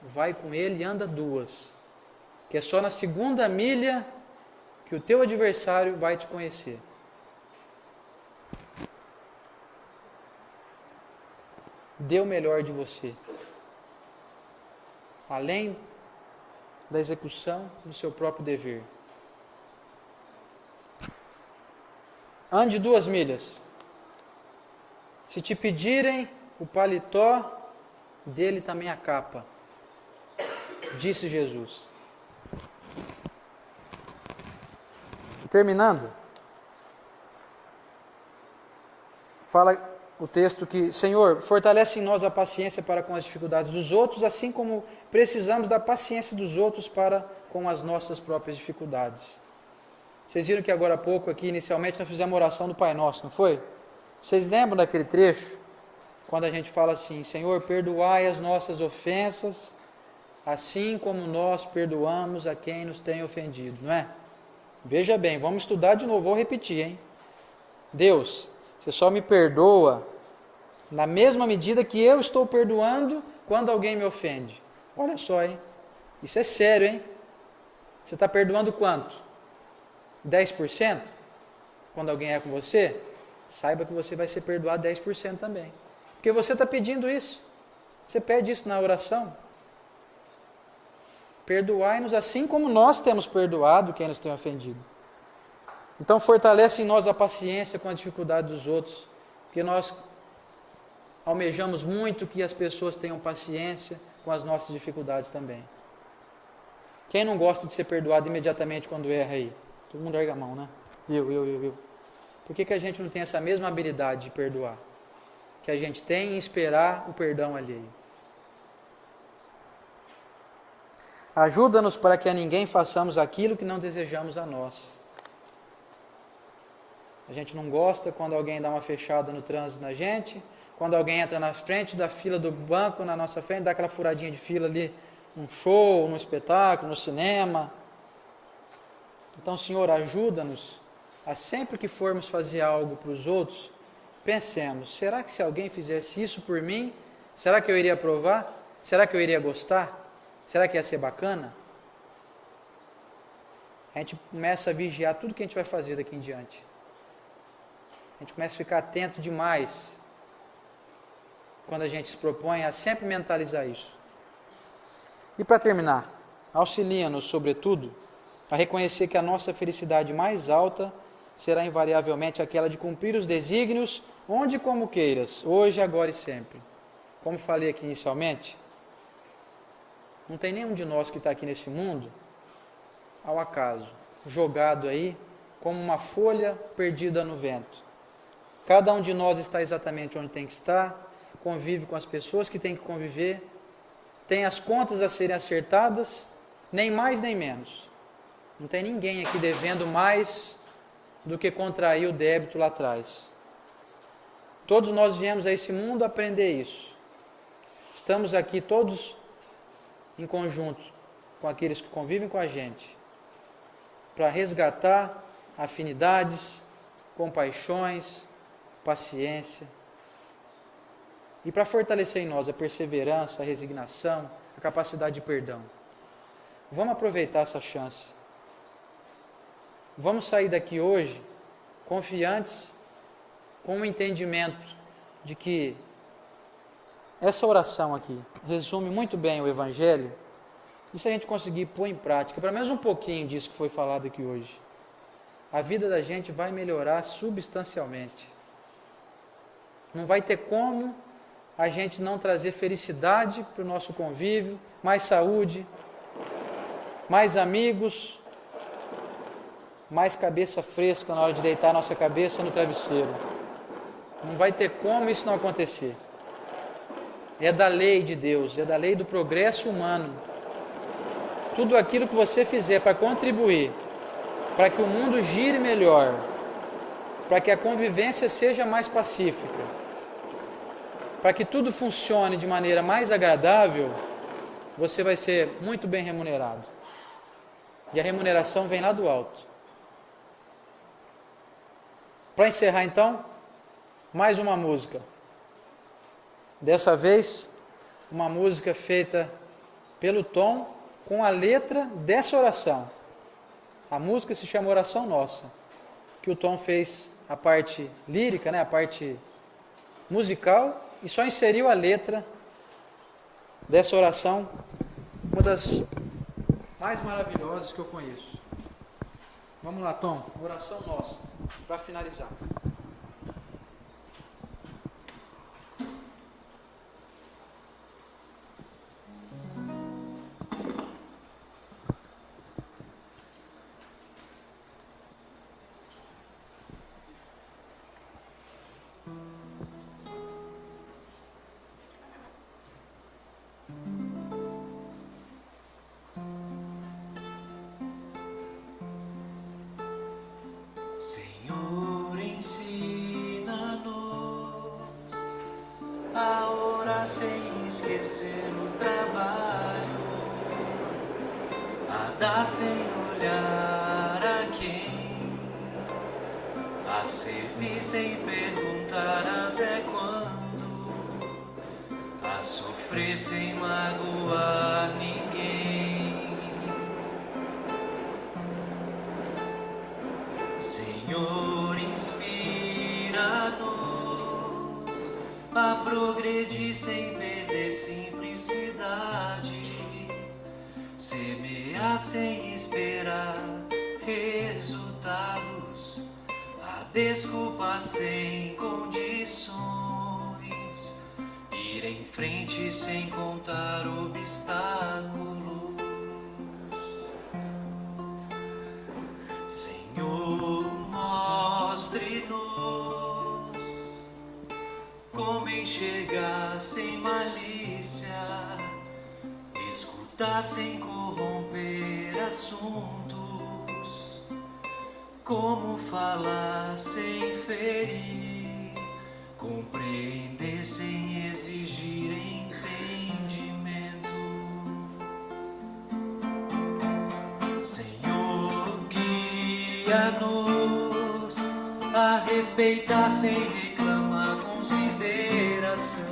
vai com ele e anda 2, que é só na 2ª milha que o teu adversário vai te conhecer. Dê o melhor de você, além da execução do seu próprio dever. Ande 2 milhas. Se te pedirem o paletó, dê-lhe também a capa, disse Jesus. Terminando, fala o texto que: Senhor, fortalece em nós a paciência para com as dificuldades dos outros, assim como precisamos da paciência dos outros para com as nossas próprias dificuldades. Vocês viram que agora há pouco aqui, inicialmente, nós fizemos a oração do Pai Nosso, não foi? Vocês lembram daquele trecho? Quando a gente fala assim: Senhor, perdoai as nossas ofensas, assim como nós perdoamos a quem nos tem ofendido, não é? Veja bem, vamos estudar de novo, vou repetir, hein? Deus, você só me perdoa na mesma medida que eu estou perdoando quando alguém me ofende. Olha só, hein? Isso é sério, hein? Você está perdoando quanto? 10%? Quando alguém é com você? Saiba que você vai ser perdoado 10% também. Porque você está pedindo isso. Você pede isso na oração. Perdoai-nos assim como nós temos perdoado quem nos tem ofendido. Então fortalece em nós a paciência com a dificuldade dos outros, porque nós almejamos muito que as pessoas tenham paciência com as nossas dificuldades também. Quem não gosta de ser perdoado imediatamente quando erra aí? Todo mundo erga a mão, né? Eu. Por que a gente não tem essa mesma habilidade de perdoar que a gente tem em esperar o perdão alheio? Ajuda-nos para que a ninguém façamos aquilo que não desejamos a nós. A gente não gosta quando alguém dá uma fechada no trânsito na gente, quando alguém entra na frente da fila do banco, na nossa frente, dá aquela furadinha de fila ali, num show, num espetáculo, no cinema. Então, Senhor, ajuda-nos a sempre que formos fazer algo para os outros, pensemos: será que se alguém fizesse isso por mim, será que eu iria aprovar? Será que eu iria gostar? Será que ia ser bacana? A gente começa a vigiar tudo que a gente vai fazer daqui em diante. A gente começa a ficar atento demais quando a gente se propõe a sempre mentalizar isso. E para terminar, auxilia-nos, sobretudo, a reconhecer que a nossa felicidade mais alta será invariavelmente aquela de cumprir os desígnios onde e como queiras, hoje, agora e sempre. Como falei aqui inicialmente, não tem nenhum de nós que está aqui nesse mundo ao acaso, jogado aí como uma folha perdida no vento. Cada um de nós está exatamente onde tem que estar, convive com as pessoas que tem que conviver, tem as contas a serem acertadas, nem mais nem menos. Não tem ninguém aqui devendo mais do que contrair o débito lá atrás. Todos nós viemos a esse mundo aprender isso. Estamos aqui todos em conjunto com aqueles que convivem com a gente, para resgatar afinidades, compaixões, paciência, e para fortalecer em nós a perseverança, a resignação, a capacidade de perdão. Vamos aproveitar essa chance. Vamos sair daqui hoje confiantes, com o entendimento de que essa oração aqui resume muito bem o Evangelho, e se a gente conseguir pôr em prática, pelo menos um pouquinho disso que foi falado aqui hoje, a vida da gente vai melhorar substancialmente. Não vai ter como a gente não trazer felicidade para o nosso convívio, mais saúde, mais amigos, mais cabeça fresca na hora de deitar a nossa cabeça no travesseiro. Não vai ter como isso não acontecer. É da lei de Deus, é da lei do progresso humano. Tudo aquilo que você fizer para contribuir, para que o mundo gire melhor, para que a convivência seja mais pacífica, para que tudo funcione de maneira mais agradável, você vai ser muito bem remunerado. E a remuneração vem lá do alto. Para encerrar então, mais uma música. Dessa vez, uma música feita pelo Tom com a letra dessa oração. A música se chama Oração Nossa, que o Tom fez a parte lírica, a parte musical, e só inseriu a letra dessa oração, uma das mais maravilhosas que eu conheço. Vamos lá, Tom, Oração Nossa, para finalizar. Senhor, ensina-nos a orar sem esquecer o trabalho, a dar sem olhar a quem, a servir sem perguntar até quando, a sofrer sem magoar ninguém. Senhor, inspira-nos a progredir sem perder simplicidade, semear sem esperar resultados, a desculpa sem condições, ir em frente sem contar obstáculos. Senhor, mostre-nos como enxergar sem malícia, escutar sem corromper assuntos, como falar sem ferir, compreender sem exigir entendimento. Senhor, guia-nos a respeitar sem reclamar consideração,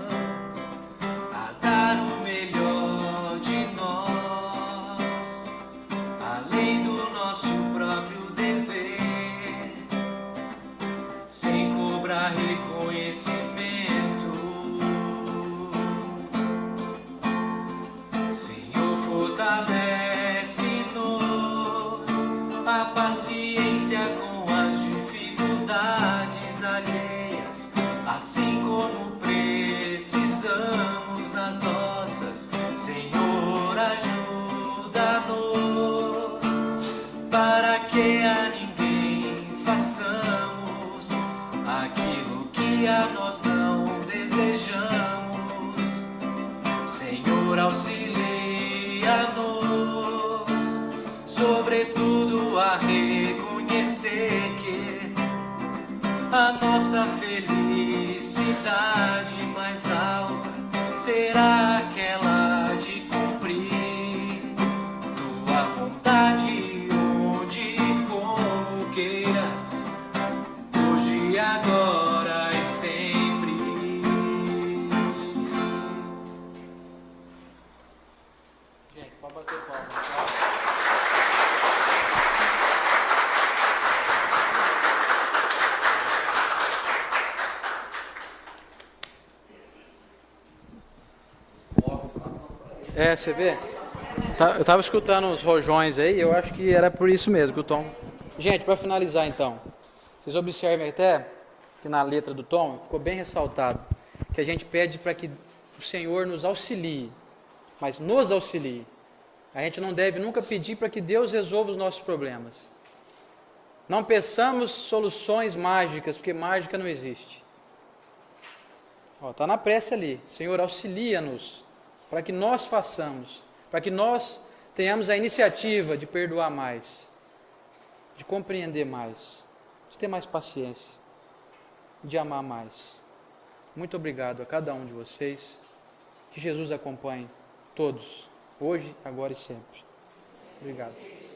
a dar o melhor de nós, além do nosso próprio dever, sem cobrar reconhecimento. Senhor, fortalece-nos a paciência com as dificuldades alheias, assim como precisamos nas nossas. Senhor, ajuda-nos para que a ninguém façamos aquilo que a nós não desejamos. Senhor, auxilia-nos, sobretudo a reconhecer que a nossa felicidade mais alta será aquela de cumprir tua vontade, onde e como queiras, hoje, agora e sempre. Gente, pode bater palma. Você vê? Eu estava escutando os rojões aí, eu acho que era por isso mesmo que o Tom... Gente, para finalizar então, vocês observem até que na letra do Tom ficou bem ressaltado que a gente pede para que o Senhor nos auxilie, mas nos auxilie. A gente não deve nunca pedir para que Deus resolva os nossos problemas. Não peçamos soluções mágicas, porque mágica não existe. Está na prece ali. Senhor, auxilia-nos para que nós façamos, para que nós tenhamos a iniciativa de perdoar mais, de compreender mais, de ter mais paciência, de amar mais. Muito obrigado a cada um de vocês. Que Jesus acompanhe todos, hoje, agora e sempre. Obrigado.